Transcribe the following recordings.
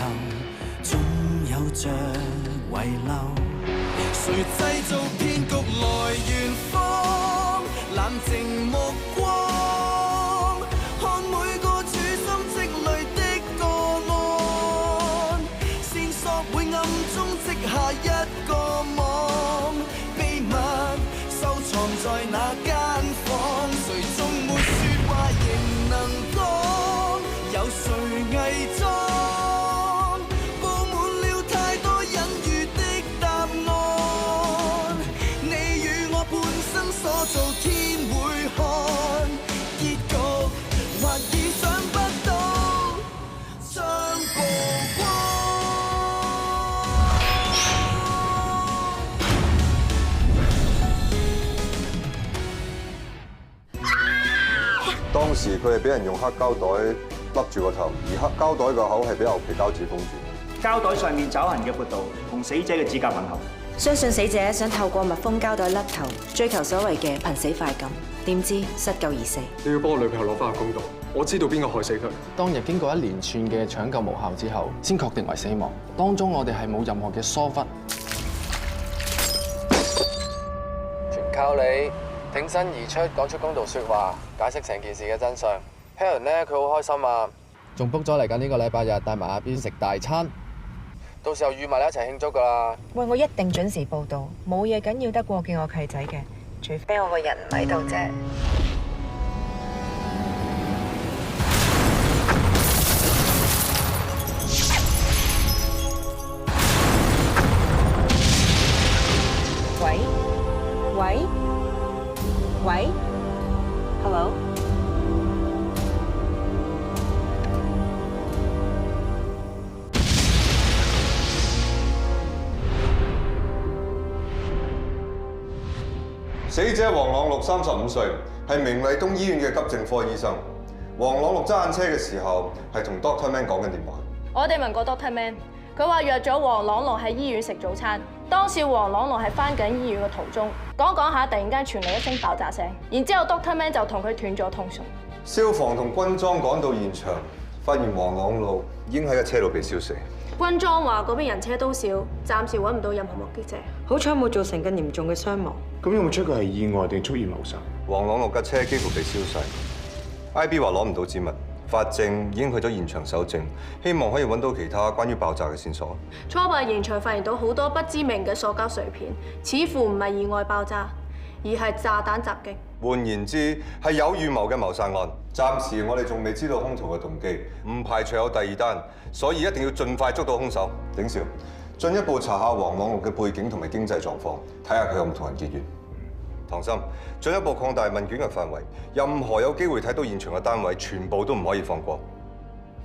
後，總有着遺留。誰製造騙局來圓謊？冷靜目光，看每個處心積慮的個案，線索會暗中織下一個網，秘密收藏在那間房，誰終沒說話仍能講，有誰偽裝？布滿了太多隱喻的答案，你與我半生所做天會看，結局或意想不到將曝光。當時佢係俾人用黑膠袋笠住個頭，而黑膠袋個口係俾牛皮膠紙封住。膠袋上面爪痕嘅闊度同死者嘅指甲吻合，相信死者想透過密封膠袋甩頭，追求所謂嘅瀕死快感，點知失救而死。你要幫我女朋友攞翻個公道，我知道邊個害死佢。當日經過一連串嘅搶救無效之後，先確定為死亡。當中我哋係冇任何嘅疏忽，全靠你挺身而出，講出公道説話，解釋成件事嘅真相。Helen 咧，佢好開心啊，仲 book 咗嚟緊呢個禮拜日帶埋阿邊食大餐，到時候預埋你一齊慶祝噶啦。喂，我一定準時報到，冇嘢緊要得過見我契仔嘅，除非我個人唔喺度啫。喂喂喂 ，Hello。死者黃朗祿35歲，係明麗東醫院嘅急症科醫生。黃朗祿揸緊車嘅時候，係同 Doctor Man 講緊電話。我哋問過 Doctor Man， 佢話約咗黃朗祿喺醫院食早餐。當時黃朗祿係翻緊醫院嘅途中，講下，突然間傳嚟一聲爆炸聲，然之後 Doctor Man 就同佢斷咗通訊。消防同軍裝趕到現場，發現黃朗祿已經喺個車度被燒死。軍裝話嗰邊人車都少，暫時揾唔到任何目擊者。好彩冇造成更嚴重嘅傷亡。咁有冇出過係意外定蓄意謀殺？黃朗祿架車幾乎被燒晒。IB 話攞唔到指紋，法證已經去咗現場搜證，希望可以揾到其他關於爆炸嘅線索。初步現場發現到好多不知名嘅塑膠碎片，似乎唔係意外爆炸，而係炸彈襲擊。換言之，係有預謀嘅謀殺案。暫時我哋仲未知道兇徒嘅動機，唔排除有第二單，所以一定要盡快捉到兇手。鼎少，進一步查下黃朗祿嘅背景同埋經濟狀況，睇下佢有冇同人結怨。唐心，進一步擴大問卷嘅範圍，任何有機會睇到現場嘅單位，全部都唔可以放過。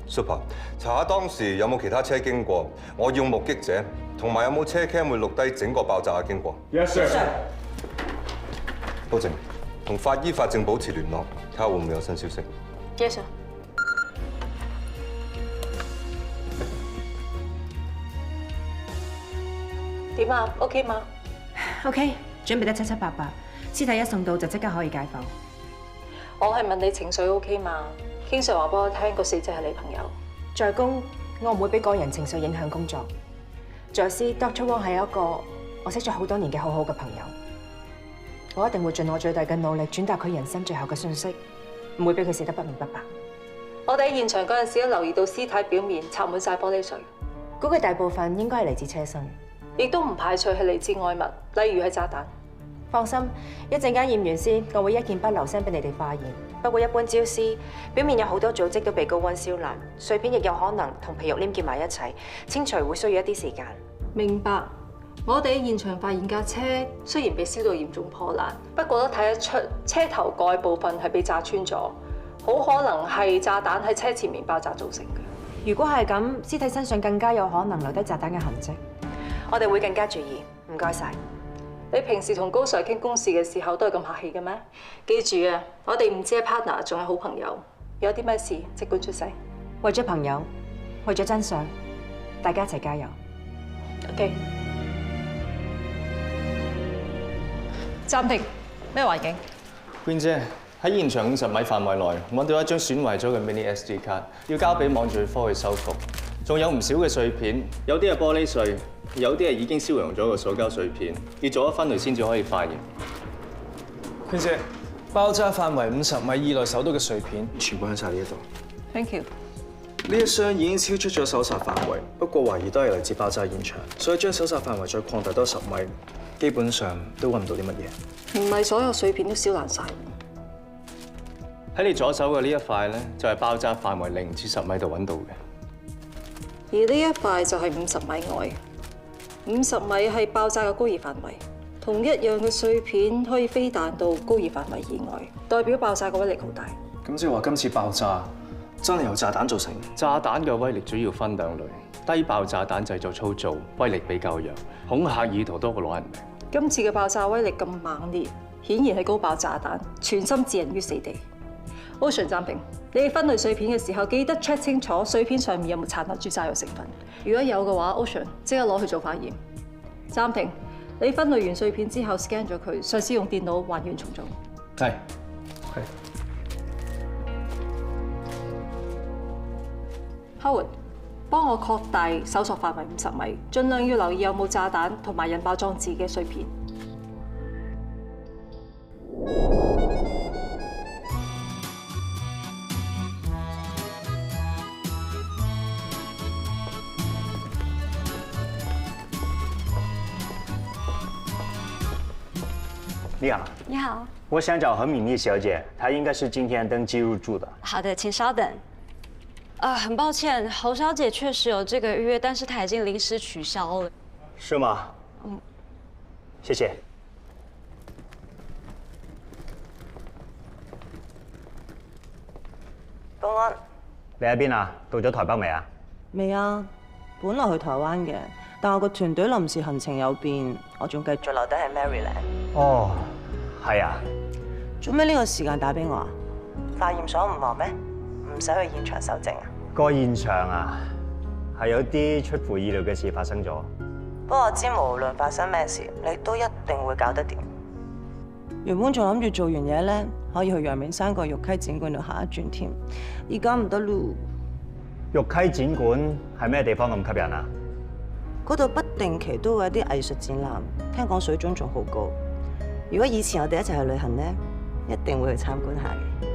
Super， 查下當時有冇其他車經過，我要目擊者，同埋有冇車 cam 會錄低整個爆炸嘅經過。Yes sir。保證，同法醫法證保持聯絡，睇下會唔會有新消息。Yes sir。點啊 ？OK 嗎 ？OK， 準備得七七八八，屍體一送到就即刻可以解剖。我係問你情緒 OK 嘛？經常話俾我聽個死者係你朋友。在公，我唔會俾個人情緒影響工作。在私 ，Dr. Wong 係一個我識咗好多年嘅好好嘅朋友。我一定會盡我最大嘅努力轉達佢人生最後嘅訊息，唔會俾佢死得不明不白。我哋喺現場嗰陣時都留意到屍體表面插滿晒玻璃碎，估計大部分應該係嚟自車身，亦都唔排除係嚟自外物，例如係炸彈。放心，一陣間驗完屍，我會一件不留聲俾你哋化驗。不過一般焦屍表面有好多組織都被高溫燒爛，碎片亦有可能同皮肉黏結埋一齊，清除會需要一啲時間。明白。我哋喺現場發現架車雖然被燒到嚴重破爛，不過都睇得出車頭蓋部分係被炸穿咗，好可能係炸彈喺車前面爆炸造成嘅。如果係咁，屍體身上更加有可能留低炸彈嘅痕跡，我哋會更加注意。唔該晒。你平時同高 Sir 傾公事嘅時候都係咁客氣嘅咩？記住啊，我哋唔止係 partner， 仲係好朋友。有啲咩事即管出聲。為咗朋友，為咗真相，大家一齊加油。OK。暫停，咩環境 ？Queen 姐喺現場50米範圍內揾到一張損壞咗嘅 mini SD 卡，要交俾網罪科去修復。仲有唔少嘅碎片，有啲係玻璃碎，有啲係已經燒溶咗嘅塑膠碎片，要做咗分類先至可以發現。娟姐，爆炸範圍50米以內搜到嘅碎片，全部喺晒呢一度。Thank you。呢一箱已經超出咗搜查範圍，不過懷疑都係嚟自爆炸現場，所以將搜查範圍再擴大多10米，基本上都揾唔到啲乜嘢。唔係所有碎片都燒爛晒。喺你左手嘅呢一塊咧，就係爆炸範圍0至10米度揾到嘅。而呢一塊就係50米外，50米係爆炸嘅高熱範圍。同一樣嘅碎片可以飛彈到高熱範圍以外，代表爆炸嘅威力好大。咁即係話今次爆炸真係由炸彈造成？炸彈嘅威力主要分2類，低爆炸彈製作粗糙，威力比較弱，恐嚇意圖多過攞人命。今次嘅爆炸威力咁猛烈，顯然係高爆炸彈，全心置人於死地。Ocean 暫停，你哋分類碎片嘅時候，記得 check 清楚碎片上面有冇殘留住炸藥成分。如果有嘅話 ，Ocean 即刻攞去做化驗。暫停，你分類完碎片之後 scan 咗佢，嘗試用電腦還原重組。係。Howard， 幫我擴大搜索範圍50米，盡量要留意有冇炸彈同埋引爆裝置嘅碎片。你好，你好。我想找何敏丽小姐，她应该是今天登记入住的。好的，请稍等。很抱歉，侯小姐确实有这个预约，但是她已经临时取消了。是吗？谢谢。保安，你喺邊啊？到咗台北未啊？未啊，本來去台灣嘅，但我個團隊臨時行程有變，我仲繼續留低喺 Maryland。哦，係啊。做咩呢個時間打俾我啊？化驗所唔忙咩？唔使去現場搜證啊？個現場啊，係有啲出乎意料嘅事發生咗。不過我知無論發生咩事，你都一定會搞得掂。原本仲諗住做完嘢咧，可以去陽明山個玉溪展館度行一轉添，而家唔得咯。玉溪展館係咩地方咁吸引啊？嗰度不定期都會有啲藝術展覽，聽講水準仲好高。如果以前我哋一齊去旅行咧，一定會去參觀下嘅。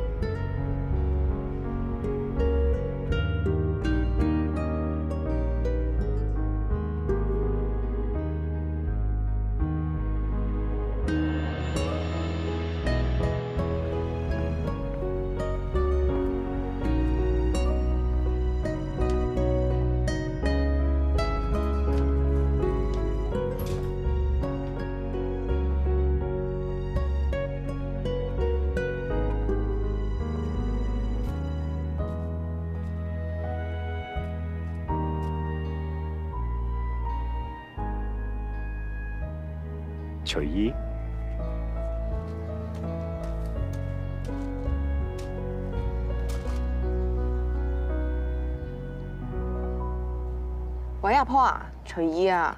隨意。喂，阿 Paul 啊，隨意啊，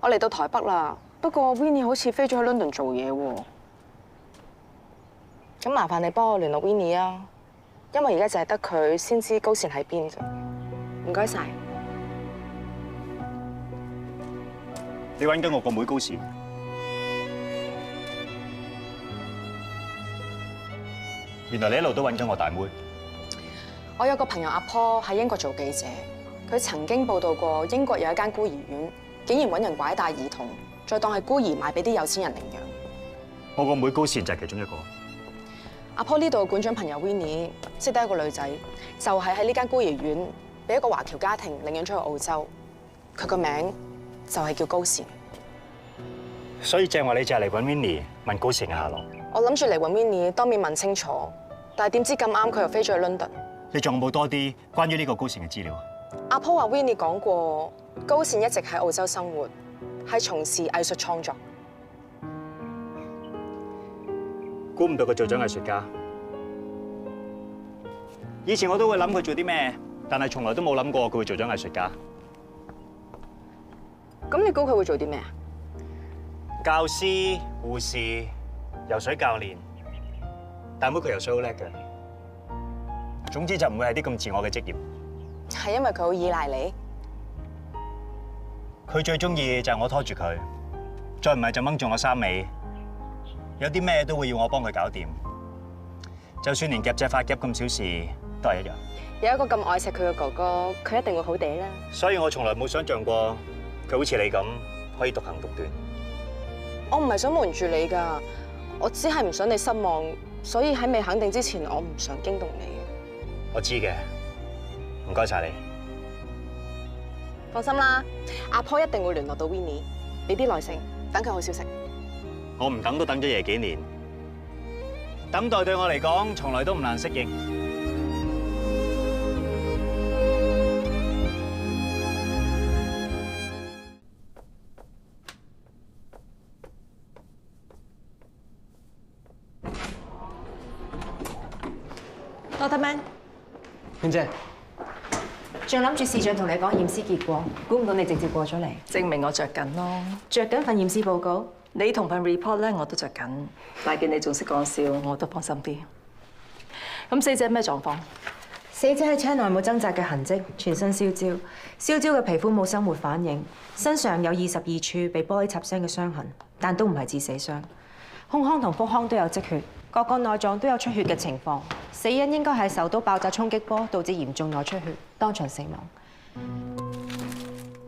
我嚟到台北啦，不過 Winnie 好似飛咗去 London 做嘢喎。咁麻煩你幫我聯絡 Winnie 啊，因為而家淨係得佢先知高善喺邊咋。唔該晒。你揾緊我個妹高善？原來你一路都揾緊我大妹。我有個朋友阿 Paul 喺英國做記者，佢曾經報道過英國有一間孤兒院，竟然揾人拐帶兒童，再當係孤兒賣俾啲有錢人領養。我個妹高善就係其中一個。阿 Paul 呢度館長朋友 Winnie 識得一個女仔，就係喺呢間孤兒院俾一個華僑家庭領養出去澳洲，佢個名就係叫高善。所以正話你就係嚟揾 Winnie 問高善嘅下落。我諗住嚟揾 Winnie 當面問清楚，但係點知咁啱佢又飛咗去 London。你仲有冇多啲關於呢個高善嘅資料？阿 Paul 話 Winnie 講過，高善一直喺澳洲生活，係從事藝術創作。估唔到佢做咗藝術家。以前我都會諗佢做啲咩，但係從來都冇諗過佢會做咗藝術家。咁你估佢會做啲咩啊？教師、護士、游水教練，大妹佢游水好叻嘅。總之就唔會係啲咁自我嘅職業。係因為佢好依賴你。佢最中意就係我拖住佢，再唔係就掹住我衫尾，有啲咩都會要我幫佢搞掂。就算連夾隻髮夾咁小事都係一樣。有一個咁愛錫佢嘅哥哥，佢一定會好地啦。所以我從來冇想象過佢好似你咁可以獨行獨斷。我唔係想瞞住你㗎，我只係唔想你失望，所以喺未肯定之前，我唔想驚動你。我知嘅，唔該晒你。放心啦，阿婆一定會聯絡到 Winnie， 俾啲耐性，等佢好消息。我唔等都等咗爺幾年，等待對我嚟講從來都唔難適應。Dr. Man， 娟姐，仲諗住市長同你講驗屍結果，估唔到你直接過咗嚟，證明我着緊咯。着緊份驗屍報告，你同份 report 咧我都着緊，但見你仲識講笑，我都放心啲。咁死者咩狀況？死者喺車內冇掙扎嘅痕跡，全身燒焦，燒焦嘅皮膚冇生活反應，身上有22處被玻璃插傷嘅傷痕，但都唔係致死傷。胸腔同腹腔都有積血，各個內臟都有出血嘅情況。死因應該係受到爆炸衝擊波導致嚴重內出血，當場死亡。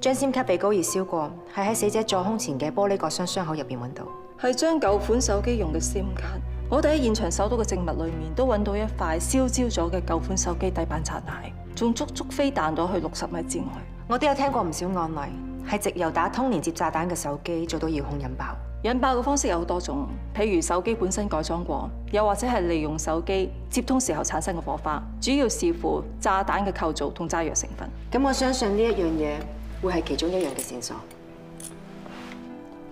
將 SIM 卡被高熱燒過，係喺死者左胸前嘅玻璃割傷傷口入邊揾到。係將舊款手機用嘅 SIM 卡。我哋喺現場搜到嘅證物裏面都揾到一塊燒焦咗嘅舊款手機底板殘骸，仲足足飛彈到去60米之外。我都有聽過唔少案例，係藉由打通連接炸彈嘅手機做到遙控引爆。引爆嘅方式有好多種，譬如手機本身改裝過，又或者係利用手機接通時候產生嘅火花，主要視乎炸彈嘅構造同炸藥成分。咁我相信呢一樣嘢會係其中一樣嘅線索。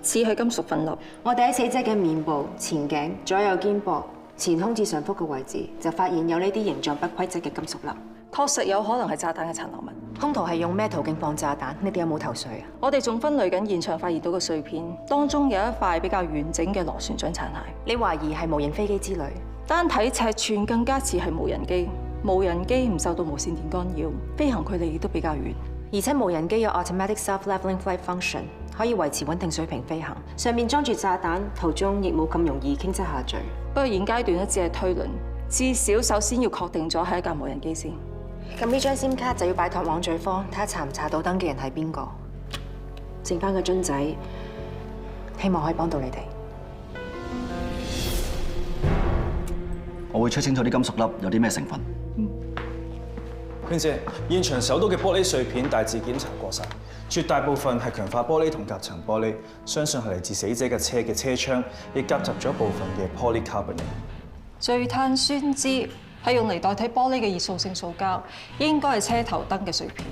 似係金屬粉粒。我哋喺死者嘅面部、前頸、左右肩膊、前胸至上腹嘅位置，就發現有呢啲形狀不規則嘅金屬粒。確實有可能係炸彈嘅殘留物。兇徒係用咩途徑放炸彈？你哋有冇頭緒啊？我哋仲分類緊現場發現到嘅碎片，當中有一塊比較完整嘅螺旋槳殘骸。你懷疑係無人飛機之類？單睇尺寸更加似係無人機。無人機唔受到無線電干擾，飛行距離亦都比較遠。而且無人機有 automatic self-leveling flight function， 可以維持穩定水平飛行。上面裝住炸彈，途中亦冇咁容易傾側下墜。不過現階段咧只係推論，至少首先要確定咗係一架無人機先。咁呢張 SIM 卡就要擺託網罪科，睇下查唔查到登記人係邊個。剩翻個樽仔，希望可以幫到你哋。我會 check清楚啲金屬粒有啲咩成分。娟姐，現場搜到嘅玻璃碎片大致檢查過晒，絕大部分係強化玻璃同夾層玻璃，相信係嚟自死者嘅車嘅車窗，亦夾雜咗部分嘅 polycarbonate。聚碳酸酯係用嚟代替玻璃嘅熱塑性塑膠，應該係車頭燈嘅碎片。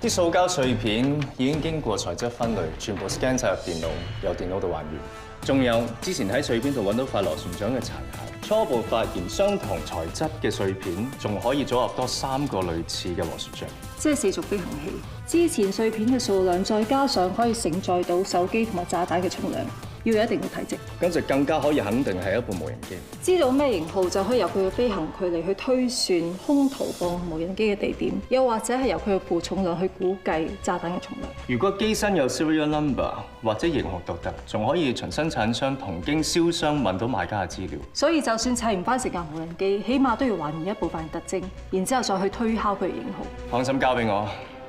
啲塑膠碎片已經經過材質分類，全部 scan 晒入電腦，由電腦度還原。仲有之前喺碎片度揾到塊螺旋槳嘅殘骸，初步發現相同材質嘅碎片仲可以組合多3個類似嘅螺旋槳，即係4軸飛行器。之前碎片嘅數量，再加上可以承載到手機同埋炸彈嘅重量，要有一定嘅體積，咁就更加可以肯定係一部無人機。知道咩型號就可以由佢嘅飛行距離去推算兇徒放無人機嘅地點，又或者係由佢嘅負重量去估計炸彈嘅重量。如果機身有 serial number 或者型號獨特，仲可以循生產商同經銷商問到買家嘅資料。所以就算砌唔翻成架無人機，起碼都要還原一部分特徵，然之後再去推敲佢嘅型號。放心交俾我，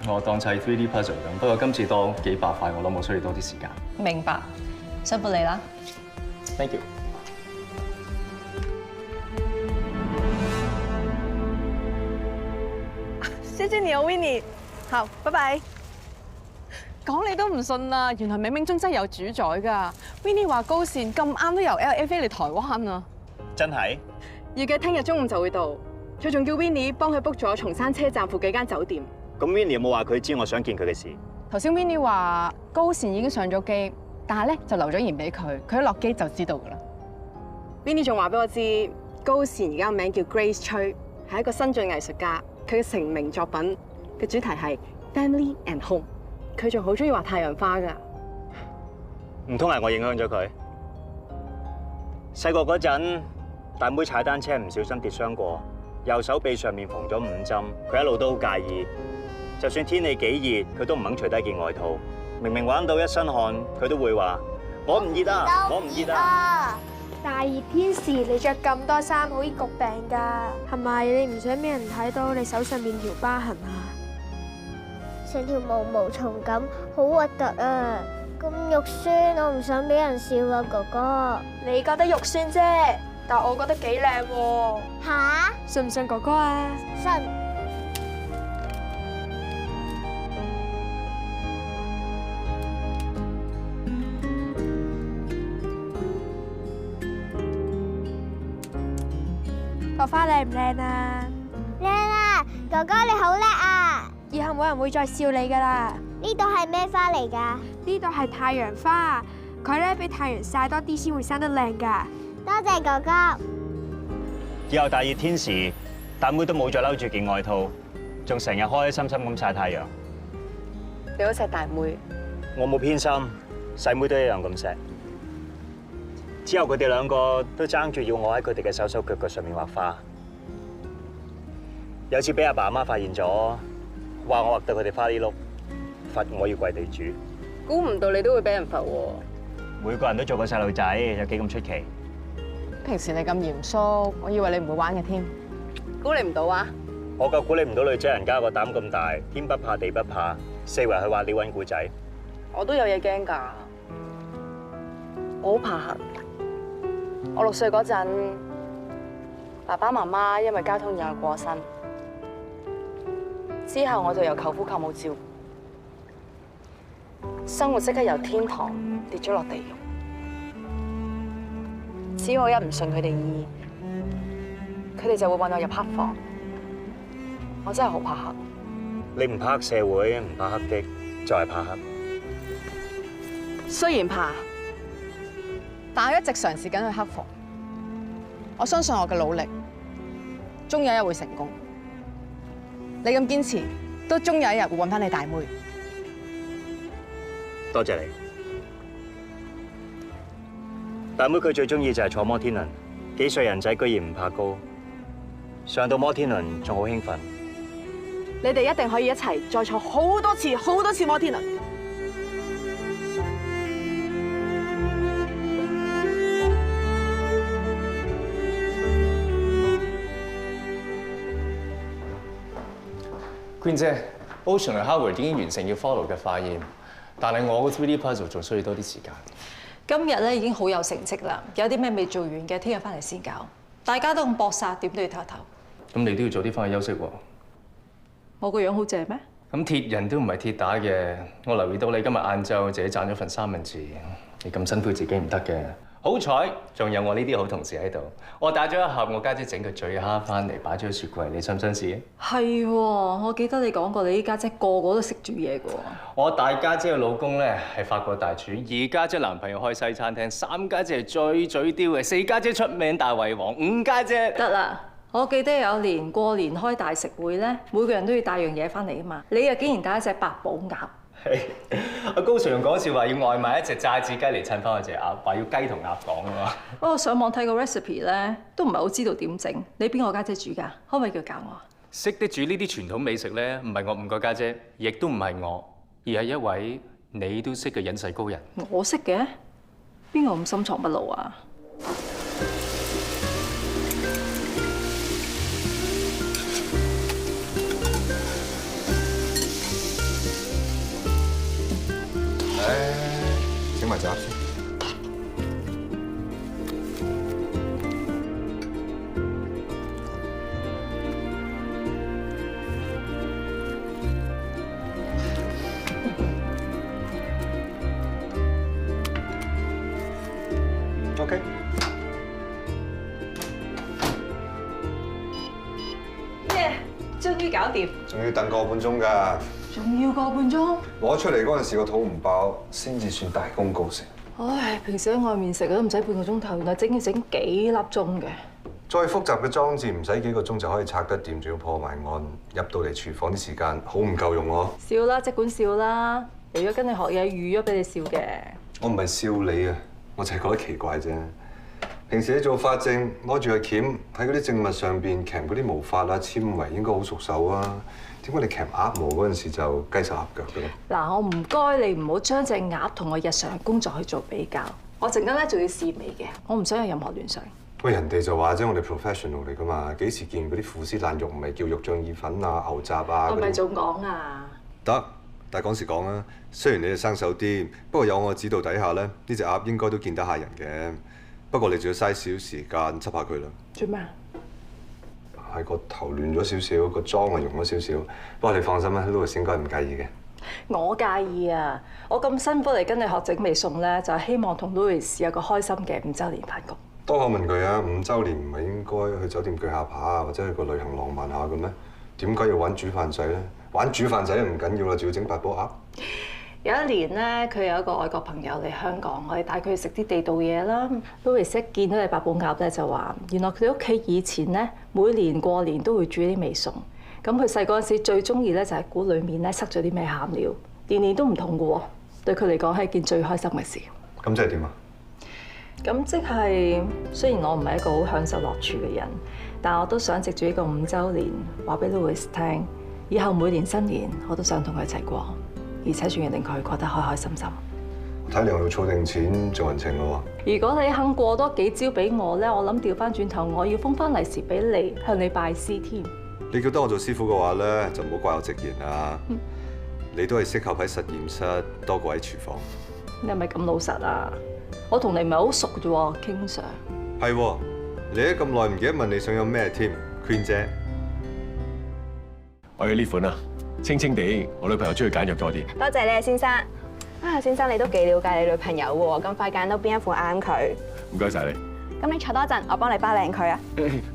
我當砌 3D puzzle 咁。不過今次多幾百塊，我諗我需要多啲時間。明白，辛苦你啦。Thank you。謝謝你啊 ，Winnie。好，拜拜。講你都唔信啊！原來冥冥中真係有主宰㗎。Winnie 話高線咁啱都由 LA 飛嚟台灣啊！真係？預計聽日中午就會到。佢仲叫 Winnie 幫佢 book 咗松山車站附幾間酒店。咁 Winnie 有冇話佢知我想見佢嘅事？頭先 Winnie 話高線已經上咗機，但係咧就留咗言俾佢，佢一落機就知道㗎啦。Winnie 仲話俾我知，高線而家個名叫 Grace 崔，係一個新晉藝術家。佢嘅成名作品嘅主題係 Family and Home。佢仲好中意畫太陽花㗎。唔通係我影響咗佢？細個嗰陣，大妹踩單車唔小心跌傷過，右手臂上面縫咗5針，佢一路都好介意。就算天氣幾熱，佢都唔肯除低件外套。明明玩到一身汗，佢都會話我唔熱啊，我唔熱啊。大熱天時，你着咁多衫，好易焗病㗎。係咪你唔想俾人睇到你手上面條疤痕啊？成條毛毛蟲咁，好核突啊！咁肉酸，我唔想俾人笑啊，哥哥。你覺得肉酸啫，但我覺得幾靚喎。吓？信唔信哥哥啊？信。個花靚唔靚啊？靚啊！哥哥你好叻啊！以後冇人會再笑你噶啦。呢度係咩花嚟㗎？呢度係太陽花，佢咧俾太陽曬多啲先會生得靚㗎。多謝哥哥。以後大熱天時，大妹都冇再嬲住件外套，仲成日開開心心咁曬太陽。你好錫大妹。我冇偏心，細妹都一樣咁錫。之後佢哋兩個都爭住要我喺佢哋嘅手手腳腳上面畫花。有次俾阿爸阿媽發現咗，話我畫到佢哋花呢碌，罰我要跪地主。估唔到你都會俾人罰喎。每個人都做過細路仔，有幾咁出奇？平時你咁嚴肅，我以為你唔會玩嘅添。估你唔到啊！我夠估你唔到女仔人家個膽咁大，天不怕地不怕，四圍去話你揾故仔。我都有嘢驚㗎，我好怕黑。我6歲嗰陣，爸爸媽媽因為交通意外過身，之後我就由舅父舅母照顧，生活即刻由天堂跌咗落地獄。只要我一唔順佢哋意，佢哋就會搵我入黑房。我真係好怕黑。你唔怕黑社會，唔怕黑的，就係怕黑。雖然怕，但我一直嘗試緊去克服。我相信我嘅努力，終有一日會成功。你咁堅持，都終有一日會揾翻你大妹。多謝你。大妹佢最中意就係坐摩天輪，幾歲人仔居然唔怕高，上到摩天輪仲好興奮。你哋一定可以一齊再坐好多次摩天輪。Queen 姐 ，Ocean 同 Howard 已經完成要 follow 嘅化驗，但係我個 3D puzzle 仲需要多啲時間。今日咧已經好有成績啦，有啲咩未做完嘅，聽日翻嚟先搞。大家都咁搏殺，點都要唞一唞。咁你都要早啲翻去休息喎。我個樣好正咩？咁鐵人都唔係鐵打嘅，我留意到你今日晏晝自己賺咗份三文治，你咁辛苦自己唔得嘅。好彩仲有我呢啲好同事喺度，我帶咗一盒我家姐整嘅醉蝦翻嚟，擺咗喺雪櫃，你想唔想試？係喎，我記得你講過，你啲家姐個個都識煮嘢㗎喎。我大家姐嘅老公咧係法國大廚，二家姐男朋友開西餐廳，三家姐係最嘴刁嘅，四家姐出名大胃王，五家姐得啦。我記得有年過年開大食會咧，每個人都要帶樣嘢翻嚟啊嘛，你又竟然帶一隻八寶鴨。阿高 Sir 講笑話要外賣一隻炸子雞嚟襯翻我隻鴨，話要雞同鴨講啊嘛。我上網睇個 recipe 咧，都唔係好知道點整。你邊個家姐煮㗎？可唔可以叫教我？識得煮呢啲傳統美食咧，唔係我五個家姐，亦都唔係我，而係一位你都識嘅隱世高人。我識嘅？邊個咁深藏不露啊？整埋閘先。OK。耶！終於搞掂。仲要等個半鐘㗎。仲要個半鐘？攞出嚟嗰陣時個肚唔爆，先至算大功告成。唉，平時喺外面食都唔使半個鐘頭，原來整要整幾粒鐘嘅。再複雜嘅裝置唔使幾個鐘就可以拆得掂，仲要破埋案，入到嚟廚房啲時間好唔夠用喎。笑啦，即管笑啦。嚟咗跟你學嘢，預咗俾你笑嘅。我唔係笑你啊，我就係覺得奇怪啫。平時你做法證，攞住個鉗喺嗰啲證物上邊鉗嗰啲毛髮啊、纖維，應該好熟手啊。點解你鉗鴨毛嗰陣時就雞手鴨腳嘅咧？嗱，我唔該你唔好將隻鴨同我日常工作去做比較。我陣間咧仲要試味嘅，我唔想有任何聯想。喂，人哋就話啫，我哋 professional 嚟噶嘛，幾時見嗰啲腐屍爛肉唔係叫肉醬意粉啊、牛雜啊？我咪仲講啊！得，但係講時講啦。雖然你哋生手啲，不過有我指導底下咧，呢隻鴨應該都見得下人嘅。不過你仲要嘥少少時間執下佢啦。做咩？係個頭亂咗少少，個妝啊溶咗少少。不過你放心啦，Louis應該唔介意嘅。我介意啊！我咁辛苦嚟跟你學整味餸咧，就係希望同 Louis 有個開心嘅5週年飯局。多口問佢啊，5週年唔係應該去酒店鋸下扒啊，或者去個旅行浪漫下嘅咩？點解要玩煮飯仔咧？玩煮飯仔都唔緊要啦，仲要整八煲鴨。有一年咧，佢有一個外國朋友嚟香港，我哋帶佢去食啲地道嘢啦。Louis 一見到你八寶鴨咧，就話原來佢哋屋企以前咧每年過年都會煮啲味餸。咁佢細嗰陣時最中意咧就係估裡面咧塞咗啲咩餡料，年年都唔同嘅喎。對佢嚟講係一件最開心嘅事。咁即係點啊？咁即係雖然我唔係一個好享受樂處嘅人，但我都想藉住呢個5週年話俾 Louis 聽，以後每年新年我都想同佢一齊過。而且仲要令佢過得開開心心。睇嚟我要儲定錢做人情咯喎。如果你肯過多幾招俾我咧，我諗調翻轉頭，我要封翻利是俾你，向你拜師添。你叫得我做師傅嘅話咧，就唔好怪我直言啦。你都係適合喺實驗室多過喺廚房。你係咪咁老實啊？我同你唔係好熟啫喎，King Sir。係喎，你喺咁耐唔記得問你想有咩添 ，Queen 姐。我要呢款啊！清清地，我女朋友中意揀肉多啲。多謝你啊，先生。啊，先生你都幾了解你女朋友喎，咁快揀到邊一款啱佢。唔該晒你。咁你坐多陣，我幫你包靚佢啊。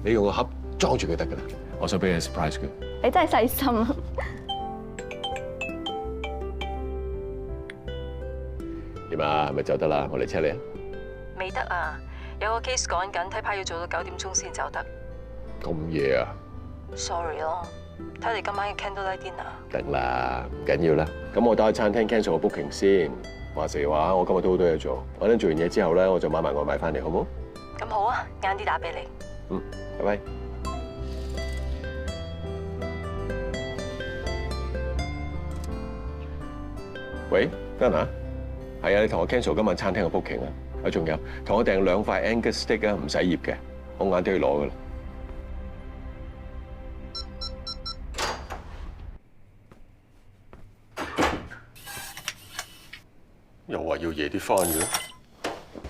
你用個盒裝住佢得㗎啦。我想俾你 surprise 佢。你真係細心啊。點啊？係咪走得啦？我嚟車你啊。未得啊，有個 case 趕緊，睇怕要做到9點鐘先走得。咁夜啊 Sorry 咯，睇嚟今晚嘅 candlelight dinner。得啦，唔緊要啦。咁我打去餐廳 cancel 個 booking 先。話時話，我今日都好多嘢做。我等做完嘢之後咧，我就買埋外賣翻嚟，好唔好？咁好啊，晏啲打俾你。嗯，拜拜。喂 Dana 係啊，你同我 cancel 今晚餐廳嘅 booking 啊。啊，仲有同我訂2塊 Angus steak 啊，唔使醃嘅，我晏啲去攞噶啦。又話要夜啲翻嘅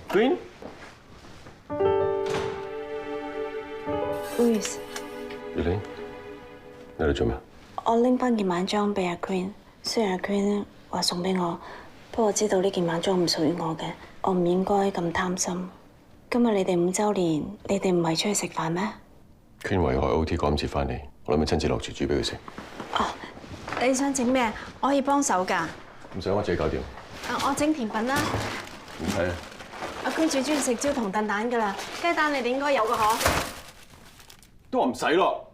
，Green。Louis，月玲，你嚟做咩？我拎翻件晚裝俾阿 Queen， 雖然阿 Queen 話送俾我，不過我知道呢件晚裝唔屬於我嘅，我唔應該咁貪心。今日你哋5週年，你哋唔係出去食飯咩 ？Queen 為我 OT 趕唔切翻嚟，我諗住親自落廚煮俾佢食。哦，你想整咩？我可以幫手㗎。唔使，我自己搞掂。我整甜品啦。唔使啊。阿 Queen 最中意食焦同燉蛋㗎啦，雞蛋你哋應該有㗎嗬。都話唔使咯。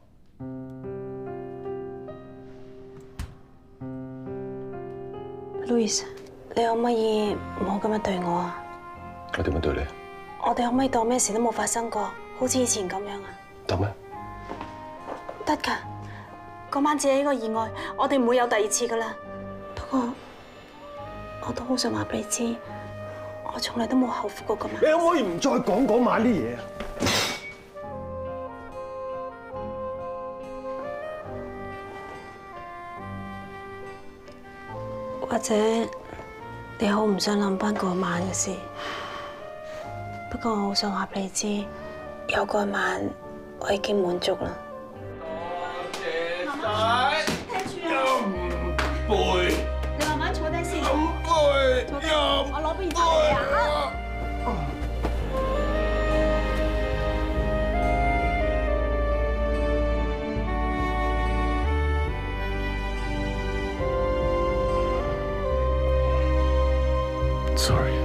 Louis， 你可唔可以唔好咁樣對我啊？我點樣對你？我哋可唔可以當咩事都冇發生過，好似以前咁樣啊？得咩？得㗎。嗰晚只係一個意外，我哋唔會有第2次㗎啦。不過我都好想話俾你知，我從來都冇後悔過咁樣。你可唔可以唔再講嗰晚啲嘢啊？或者你好唔想諗翻嗰晚嘅事，不過我好想話俾你知，有嗰晚我已經滿足啦。多謝晒。飲杯。你慢慢坐低先。飲杯。我攞杯茶你啊。Sorry。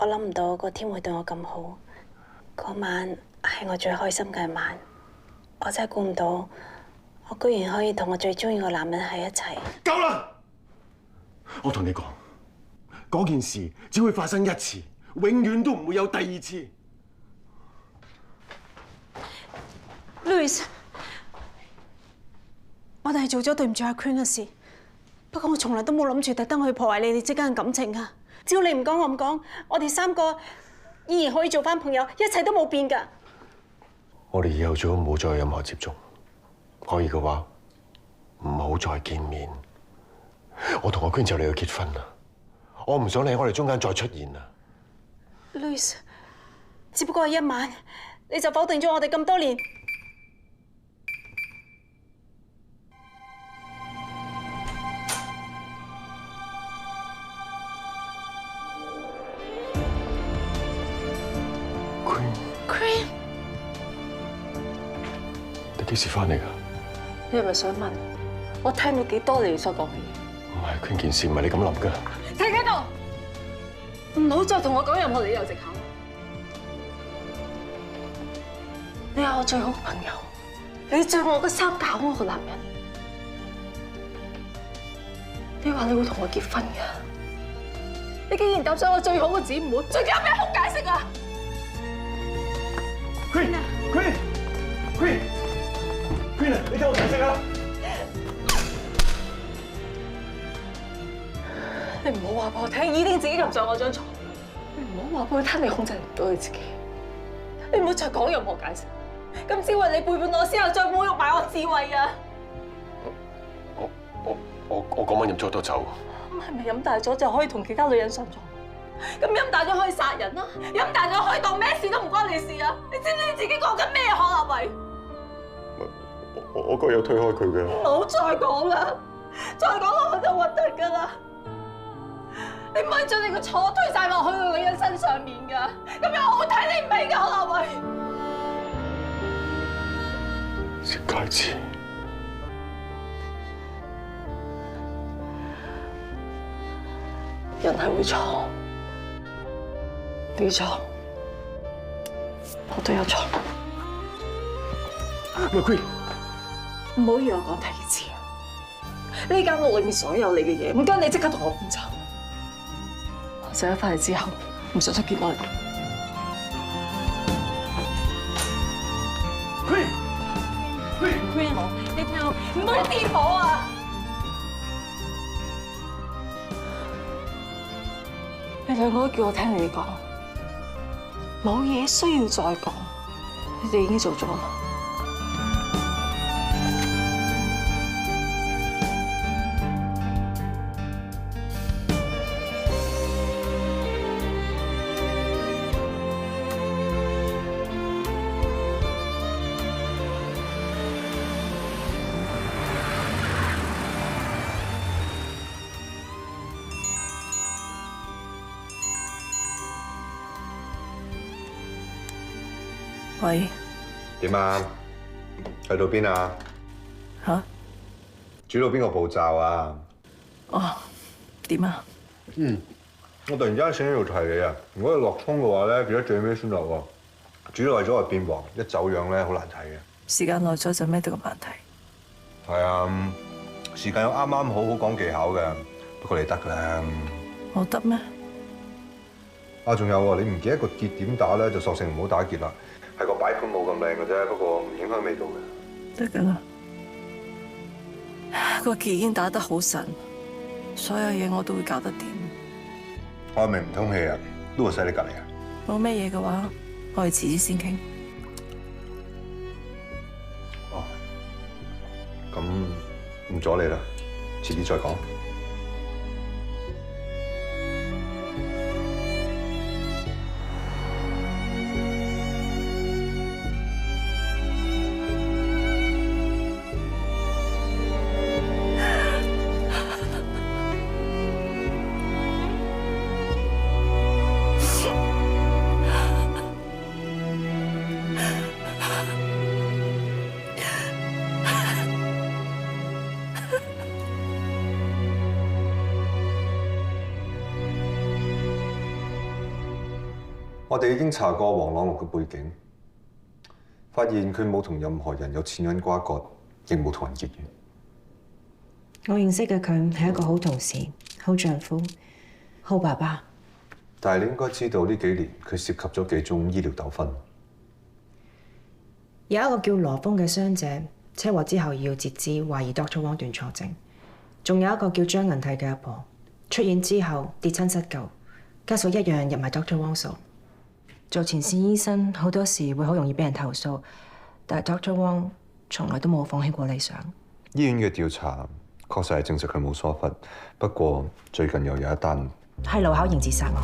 諗唔到個天會對我咁好。嗰晚係我最開心嘅一晚，我真係估唔到，我居然可以同我最中意個男人喺一齊。夠啦！我同你講，嗰件事只會發生一次，永遠都唔會有第二次。Louis， 我哋係做咗對唔住阿 Queen 嘅事，不過我從來都冇諗住特登去破壞你哋之間嘅感情啊！只要你唔講我唔講，我哋3個依然可以做翻朋友，一切都冇變㗎。我哋以後最好唔好再有任何接觸，可以嘅話唔好再見面。我同阿 Queen 就嚟要結婚啦，我唔想你喺我哋中間再出現啊 Louis， 只不過係一晚，你就否定咗我哋咁多年。Queen， 你幾時翻嚟㗎？你係咪想問我聽到幾多你所講嘅嘢？唔係 Queen 件事唔係你咁諗㗎。停喺度，唔好再同我講任何理由藉口。你係我最好嘅朋友，你着我嘅衫搞我個男人，你話你會同我結婚㗎？你竟然搭上我最好嘅姊妹，仲有咩好解釋啊？ Queen， 你聽我解釋啊！你唔好話俾我聽，已經自己擒上我張床。你唔好話俾我聽，你控制唔到你自己。你唔好再講任何解釋。咁只為你背叛我之後，再侮辱埋我智慧啊！我嗰晚飲咗好多酒。咁係咪飲大咗就可以同其他女人上床？咁飲大咗可以殺人啦，飲大咗可以當咩事都唔關你事啊！你知唔知你自己講緊咩何立偉？我嗰日有推開佢嘅。唔好再講啦，再講落去就核突噶啦！你唔可以將你個錯推晒落去個女人身上面噶，咁樣我會睇你唔起噶何立偉。食戒指。人係會錯。你錯，我都有錯。喂 ，Queen， 唔好要我講第二次。呢間屋裏面所有你嘅嘢，唔該你即刻同我搬走。我走咗翻嚟之後，唔想再見到你。Queen， 你聽我，唔好掂我啊！你兩個都叫我聽你哋講。冇嘢需要再講，你哋已經做咗啦。喂，點啊？去到邊啊？嚇？煮到邊個步驟啊？哦，點啊？我突然之間醒起要提你啊！如果你落葱嘅話咧，記得最尾先落喎。煮耐咗就變黃，一走樣咧好難睇嘅。時間耐咗就咩都咁難睇。係啊，時間又啱啱好好講技巧嘅，不過你得㗎啦。我得咩？啊，仲有喎，你唔記得個結點打咧，就索性唔好打結啦。係個擺盤冇咁靚嘅啫，不過唔影響味道嘅。得㗎啦。個結已經打得好神，所有嘢我都會搞得掂。我係咪唔通氣啊？都會使你隔離啊？冇咩嘢嘅話，我哋遲啲先傾。哦，咁唔阻你啦，遲啲再講。我哋已經查過黃朗祿嘅背景，發現佢冇同任何人有錢銀瓜葛，亦冇同人結怨。我認識嘅佢係一個好同事、好丈夫、好爸爸。但係你應該知道呢幾年佢涉及咗幾宗醫療糾紛。有一個叫羅峰嘅傷者，車禍之後要截肢，懷疑 Dr. Wong 斷錯症。仲有一個叫張銀娣嘅阿婆，出院之後跌親失救，家屬一樣入埋 Dr. Wong 數。做前線醫生好多時會好容易俾人投訴，但係 Dr. Wong 從來都冇放棄過理想。醫院嘅調查確實係證實佢冇疏忽，不過最近又有一單係盧巧瑩自殺案。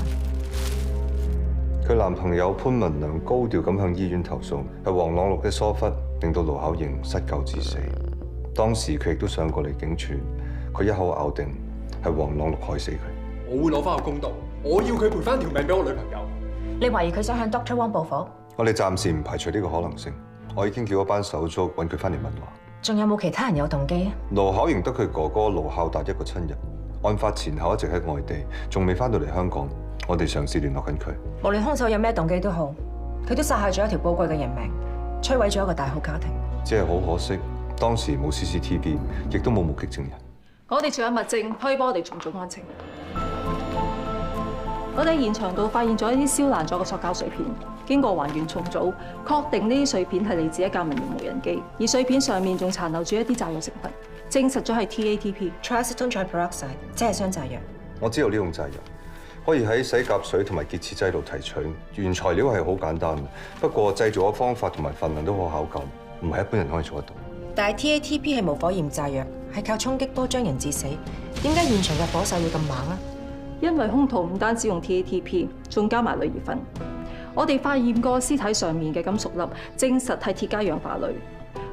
佢男朋友潘文良高調咁向醫院投訴，係黃朗祿嘅疏忽令到盧巧瑩失救致死。當時佢亦都上過嚟警署，佢一口咬定係黃朗祿害死佢。我會攞翻個公道，我要佢賠翻條命俾我女朋友。你懷疑佢想向 Dr. Wong 報復？我哋暫時唔排除呢個可能性。我已經叫一班手足揾佢翻嚟問話。仲有冇其他人有動機啊？盧巧瑩得佢哥哥盧孝達一個親人，案發前後一直喺外地，仲未翻到嚟香港。我哋嘗試聯絡緊佢。無論兇手有咩動機都好，佢都殺害咗一條寶貴嘅人命，摧毀咗一個大好家庭。只係好可惜，當時冇 CCTV， 亦都冇目擊證人。我哋仲有物證可以幫我哋重組案情。我哋喺現場度發現咗一啲燒爛咗嘅塑膠碎片，經過還原重組，確定呢啲碎片係嚟自一架民用無人機，而碎片上面仲殘留住一啲炸藥成分，證實咗係 TATP（Triacetone Triperoxide），即係雙炸藥。我知道呢種炸藥可以喺洗甲水同埋潔廁劑度提取，原材料係好簡單，不過製造嘅方法同埋份量都好考究，唔係一般人可以做得到。但係 TATP 係無火焰炸藥，係靠衝擊波將人致死。點解現場嘅火勢會咁猛啊？因為兇徒唔單止用 TATP， 仲加埋鋁葉粉。我哋發現過屍體上面嘅金屬粒，證實係鐵加氧化鋁，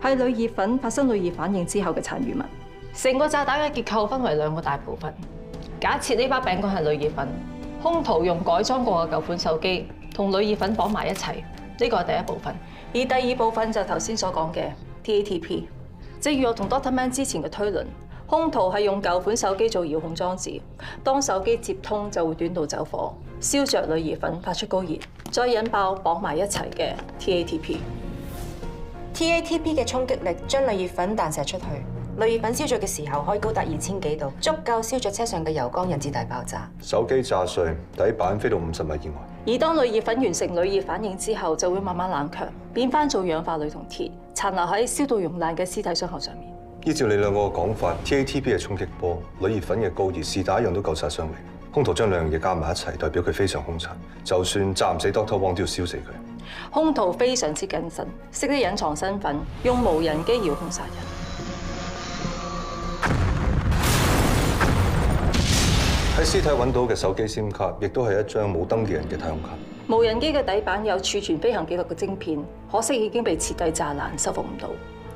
係鋁葉粉發生鋁葉反應之後嘅殘餘物。成個炸彈嘅結構分為兩個大部分。假設呢包餅乾係鋁葉粉，兇徒用改裝過嘅舊款手機同鋁葉粉綁埋一齊，呢個係第一部分。而第二部分就係頭先所講嘅 TATP。正如我同 Dr. Man 之前嘅推論，兇徒係用舊款手機做遙控裝置，當手機接通就會短道走火，燒着鋁葉粉發出高熱，再引爆綁埋一齊嘅 TATP。TATP 嘅衝擊力將鋁葉粉彈射出去，鋁葉粉燒着嘅時候可以高達2000幾度，足夠燒着車上嘅油缸，引致大爆炸。手機炸碎，底板飛到50米以外。而當鋁葉粉完成鋁葉反應之後，就會慢慢冷卻，變翻做氧化鋁同鐵，殘留喺燒到溶爛嘅屍體傷口上面。依照你兩個嘅講法 ，TATP 係衝擊波，鋁葉粉嘅高熱，是打一樣都夠殺傷力。兇徒將兩樣嘢加埋一齊，代表佢非常兇殘。就算炸唔死 Dr. Wong 都要燒死佢。兇徒非常之謹慎，識得隱藏身份，用無人機遙控殺人。喺屍體揾到嘅手機 SIM 卡，亦都係一張冇登記人嘅太空卡。無人機嘅底板有儲存飛行記錄嘅晶片，可惜已經被徹底炸爛，修復唔到。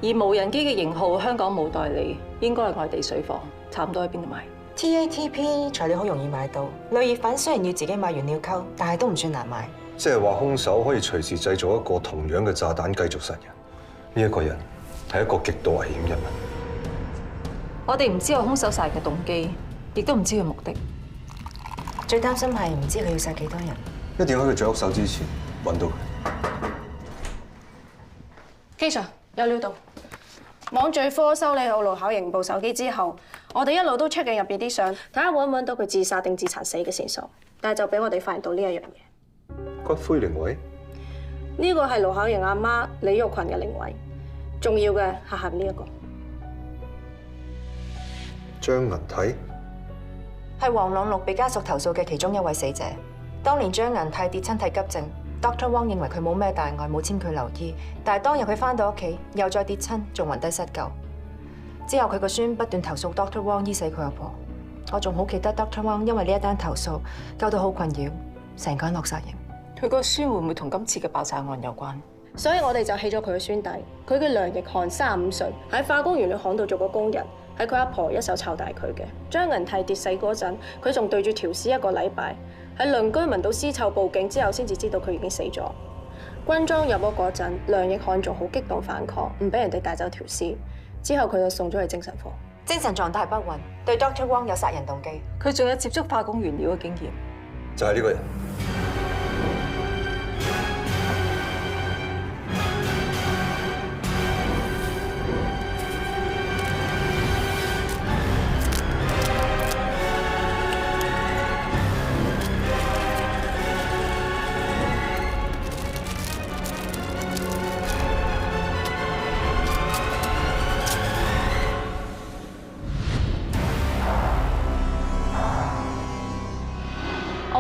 而無人機嘅型號香港冇代理，應該係外地水貨，差唔多喺邊度買。TATP 材料好容易買到，鋁葉粉雖然要自己買原料溝，但係都唔算難買。即係話兇手可以隨時製造一個同樣嘅炸彈繼續殺人。呢一個人係一個極度危險人物。我哋唔知道兇手殺人嘅動機，亦都唔知佢目的。最擔心係唔知佢要殺幾多人。一定要喺佢着手之前揾到佢。K Sir 有料到，網罪科修理好盧巧瑩部手機之後，我哋一路都 check 緊入邊啲相，睇下揾唔揾到佢自殺定自殘死嘅線索。但係就俾我哋發現到呢一樣嘢。骨灰靈位？呢個係盧巧瑩阿媽李玉群嘅靈位，重要嘅係下邊呢一個。張銀娣係黃朗祿被家屬投訴嘅其中一位死者。當年張銀娣跌親睇急症 ，Dr. Wong 認為佢冇咩大礙，冇簽佢留醫。但係當日佢翻到屋企，又再跌親，仲暈低失救。之後佢個孫不斷投訴 Dr. Wong 醫死佢阿婆。我仲好記得 Dr. Wong 因為呢一單投訴，搞到好困擾，成個人落殺刑。佢個孫會唔會同今次嘅爆炸案有關？所以我哋就起咗佢嘅孫弟，佢叫梁奕漢，35歲，喺化工原料行度做過工人，係佢阿婆一手湊大佢嘅。張銀娣跌死嗰陣，佢仲對住條屍1個禮拜，喺鄰居聞到屍臭報警之後，先至知道佢已經死咗。軍裝入屋嗰陣，梁奕漢仲好激動反抗，唔俾人哋帶走條屍。之後佢就送咗去精神科，精神狀態不穩，對 Dr. Wong 有殺人動機。佢仲有接觸化工原料嘅經驗，就係呢個人。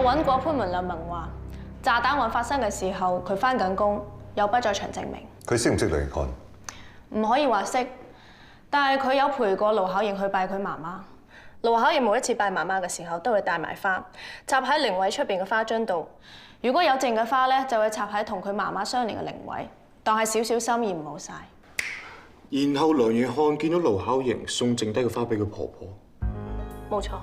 揾過潘文亮文話，炸彈案發生嘅時候佢翻緊工，有不在場證明。佢識唔識梁奕漢？唔可以話識，但係佢有陪過盧巧瑩去拜佢媽媽。盧巧瑩每一次拜媽媽嘅時候，都會帶埋花，插喺靈位出邊嘅花樽度。如果有剩嘅花咧，就會插喺同佢媽媽相連嘅靈位，當係少少心意唔好嘥。然後梁奕漢見到盧巧瑩送剩低嘅花俾佢婆婆。冇錯，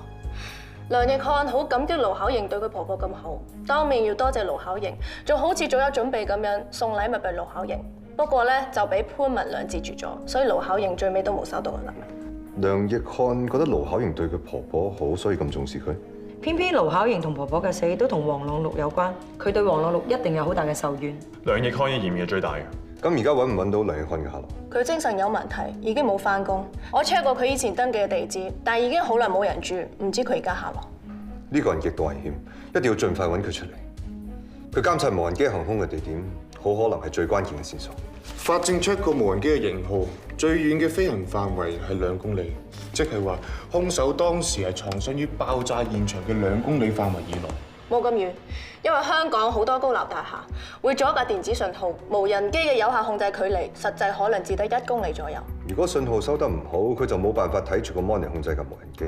梁奕漢好感激盧巧瑩對佢婆婆咁好，當面要多謝盧巧瑩，仲好似早有準備咁樣送禮物俾盧巧瑩。不過咧就俾潘文亮截住咗，所以盧巧瑩最尾都冇收到個禮物。梁奕漢覺得盧巧瑩對佢婆婆好，所以咁重視佢。偏偏盧巧瑩同婆婆嘅死都同黃朗祿有關，佢對黃朗祿一定有好大嘅仇怨。梁奕漢嘅嫌疑係最大嘅。咁而家揾唔揾到梁奕漢嘅下落？佢精神有問題，已經冇返工。我 check 過佢以前登記嘅地址，但係已經好耐冇人住，唔知佢而家下落。呢個人極度危險，一定要盡快揾佢出嚟。佢監察無人機行兇嘅地點，好可能係最關鍵嘅線索。法證 check 過無人機嘅型號，最遠嘅飛行範圍係2公里，即係話兇手當時係藏身於爆炸現場嘅2公里範圍以內。冇咁遠，因為香港好多高樓大廈會阻隔電子信號，無人機嘅有效控制距離實際可能只得1公里左右。如果信號收得唔好，佢就冇辦法睇住個 mon 嚟控制架無人機，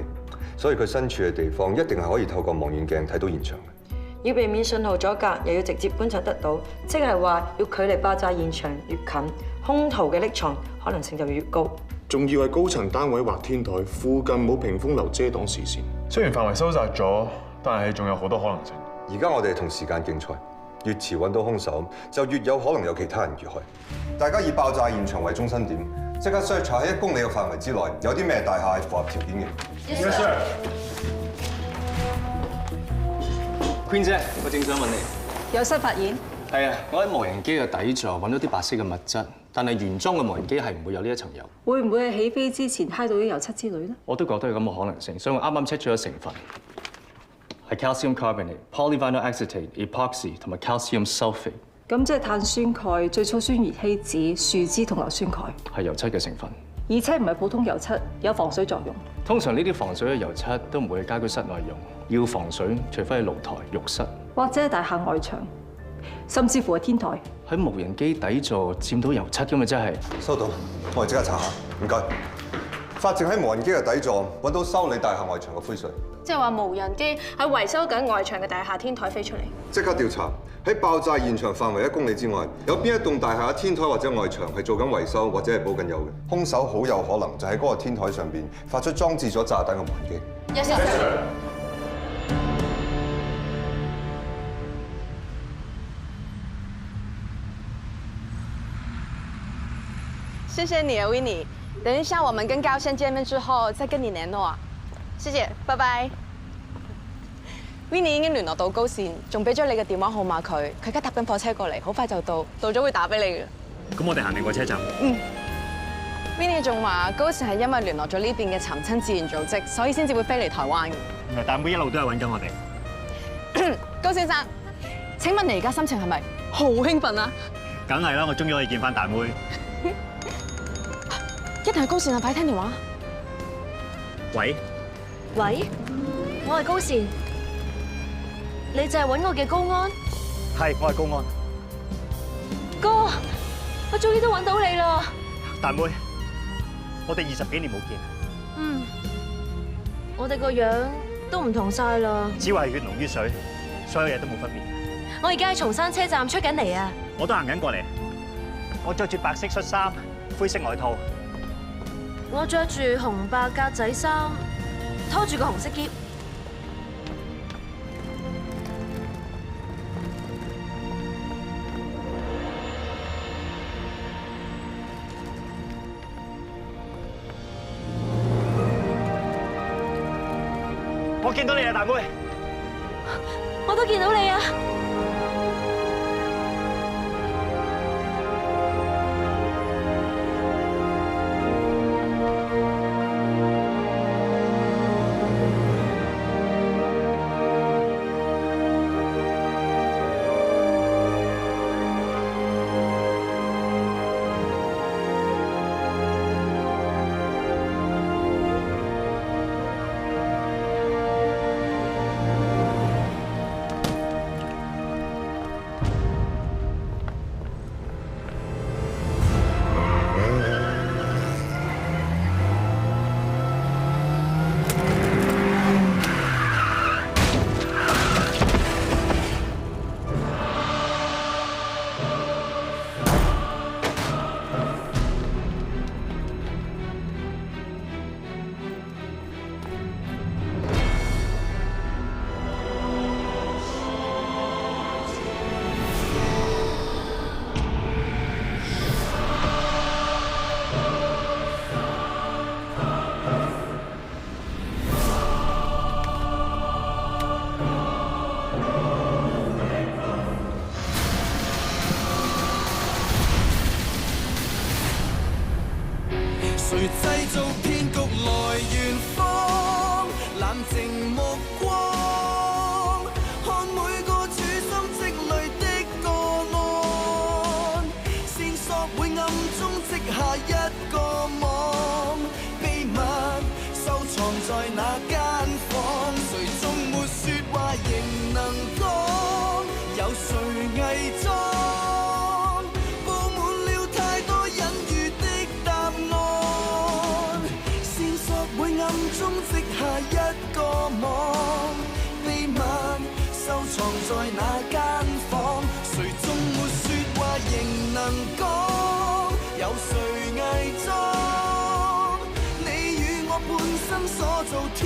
所以佢身處嘅地方一定係可以透過望遠鏡睇到現場嘅。要避免信號阻隔，又要直接觀察得到，即係話要距離爆炸現場越近，兇徒嘅匿藏可能性就越高。仲要係高層單位或天台，附近冇屏風樓遮擋視線。雖然範圍收窄咗，但係仲有好多可能性。而家我哋係同時間競賽，越遲揾到兇手，就越有可能有其他人遇害。大家以爆炸現場為中心點，即刻 search 喺1公里嘅範圍之內，有啲咩大廈係符合條件嘅。Yes sir。Queen 姐，我正想問你，有新發現？係啊，我喺無人機嘅底座揾到啲白色嘅物質，但係原裝嘅無人機係唔會有呢一層油。會唔會係起飛之前揩到啲油漆之類咧？我都覺得有咁嘅可能性，所以我啱啱 check 咗成分，係 calcium carbonate、polyvinyl acetate、epoxy 同埋 calcium sulfate。咁即係碳酸鈣、最粗酸乙烯酯、樹脂同硫酸鈣，係油漆嘅成分。而且唔係普通油漆，有防水作用。通常呢啲防水嘅油漆都唔會喺家居室內用，要防水，除非係露台、浴室或者係大廈外牆，甚至乎係天台。喺無人機底座佔到油漆咁啊！真係收到，我哋即刻查下。唔該。法證喺無人機嘅底座揾到修理大廈外牆嘅灰水，即係話無人機喺維修緊外牆嘅大廈天台飛出嚟。即刻調查喺爆炸現場範圍1公里之外，有邊一棟大廈嘅天台或者外牆係做緊維修或者係補緊油嘅？兇手好有可能就喺嗰個天台上邊發出裝置咗炸彈嘅無人機。Yes sir。謝謝你啊 ，Winnie。等一下我們跟高先見面之後，再跟你聯絡啊。謝謝，拜拜。Winnie 已經聯絡到高線，仲俾咗你嘅電話號碼佢，佢而家搭緊火車過嚟，好快就到，到咗會打俾你嘅。咁我哋行定個車站。Winnie 仲話高線係因為聯絡咗呢邊嘅殘親自然組織，所以先至會飛嚟台灣嘅。大妹一路都係揾緊我哋。高先生，請問你而家心情係咪好興奮啊？梗係啦，我終於可以見翻大妹。一定係高線啊！快聽電話。喂，我係高線，你就係揾我嘅高安。係，我係高安。哥，我終於都揾到你啦！大妹，我哋20幾年冇見。我哋個樣都唔同晒啦。只話係血濃於水，所有嘢都冇分別。我而家喺松山車站出緊嚟啊！我都行緊過嚟。我着住白色恤衫、灰色外套。我着住紅白格仔衫，拖住個紅色篋。我見到你啊，大妹！我都見到你啊！在那間房？誰終沒說話仍能講？有誰偽裝？佈滿了太多隱喻的答案，線索會暗中織下一個網，秘密收藏在那間房。誰終沒說話仍能講？有誰偽裝？你與我半生所造天